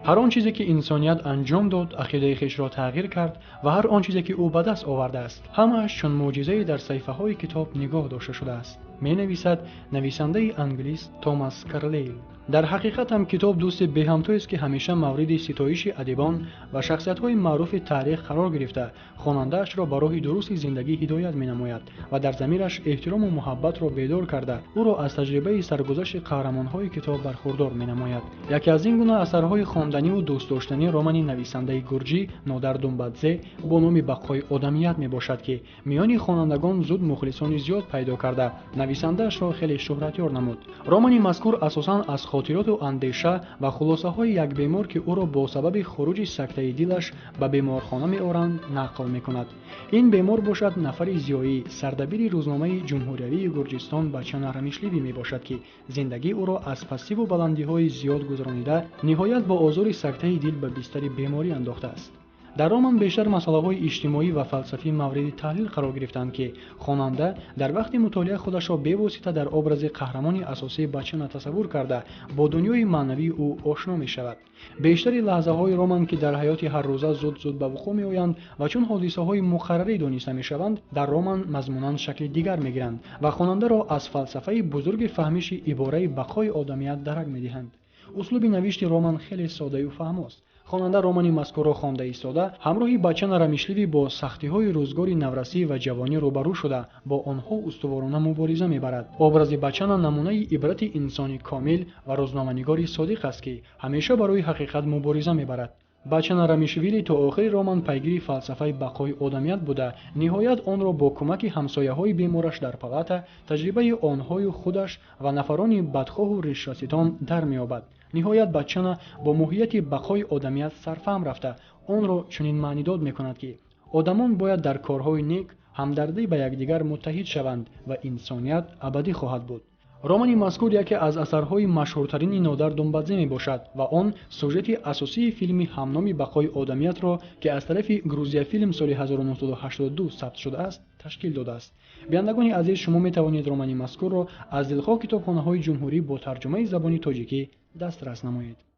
هر آن چیزی که انسانیت انجام داد عقیده خویش را تغییر کرد و هر آن چیزی که او به دست آورده است همه‌اش چون معجزه‌ای در صفحه‌های کتاب نگاه داشته شده است. می‌نویسد نویسنده انگلیس توماس کارلیل. در حقیقت هم کتاب دوست به همتو است که همیشه مورد ستایش ادیبان و شخصیت‌های معروف تاریخ قرار گرفته خواننده‌اش را به راه درست زندگی هدایت می‌نماید و در ضمیرش احترام و محبت را بیدار کرده او را از تجربه سرگذشت قهرمان‌های کتاب برخوردار می‌نماید. یکی از این گونه اثرهای خواندنی و دوست داشتنی رمان نویسنده گرجی نودر دونبادزه با نام بقای آدمیت میباشد که میان خوانندگان زود مخلصان زیاد پیدا کرده نویسنده‌اش را خیلی شهرتیار نمود. رمان مذکور اساساً از خاطرات و اندیشه و خلاصه‌های یک بیمار که او را با سبب خروج سکته دلش به بیمارخانه می‌آورند نقل می‌کند. این بیمار باشد نفر زیایی سردبیر روزنامه جمهوریوی گرجستان بچن رمیشلیوی میباشد که زندگی او را از پستی و بلندی‌های زیاد گذرانیده نهایت با آزار سکته دل به بستر بیماری انداخته است. در رمان بیشتر مسائل‌های اجتماعی و فلسفی مورد تحلیل قرار گرفتند که خواننده در وقت مطالعه خودش را به واسطه در ابراز قهرمان اساسی بچن تصور کرده با دنیای معنوی او آشنا می‌شود. بیشتر لحظه‌های رمان که در حیات هر روزه زود به وقوع می‌آیند و چون حادثه‌های مقرری دانسته می‌شوند در رمان مضموناً شکل دیگر می‌گیرند و خواننده را از فلسفه بزرگ فهمیش عباره بقای آدمیت درک می‌دهند. اسلوب نوشت رمان خیلی ساده و فهم است. خواننده رمانی مذکور را خوانده ایستاده همراه بچن رمیشلیوی با سختی‌های روزگار نورسی و جوانی روبرو شده با آنها استوارانه مبارزه می‌برد. ابراز بچن نمونه عبرت انسانی کامل و روزنامه‌نگاری صادق است که همیشه برای حقیقت مبارزه می‌برد. بچن رمیشویلی تا آخر رمان پیگیر فلسفه بقای آدمیت بوده نهایت آن را با کمک همسایه‌های بیمارش در پالات تجربه آنهای خودش و نفران بدخواه و ریش‌رسیدان در می‌یابد. نهایت بچن با موهیت بقای آدمیت سرفهم رفته آن را چنین معنی داد می‌کند که آدمان باید در کارهای نیک همدردی به یکدیگر متحد شوند و انسانیت ابدی خواهد بود. رمان مذکور یکی از اثرهای مشهورترین نودر دونبادزه میباشد و آن سوژت اساسی فیلم همنام بقای آدمیت را که از طرف گروزیا فیلم سال 1982 ثبت شده است تشکیل داده است. بینندگان عزیز شما میتوانید رمان مذکور را از دلخواه کتابخانه‌های جمهوری با ترجمه زبان تاجیکی دسترس نمایید.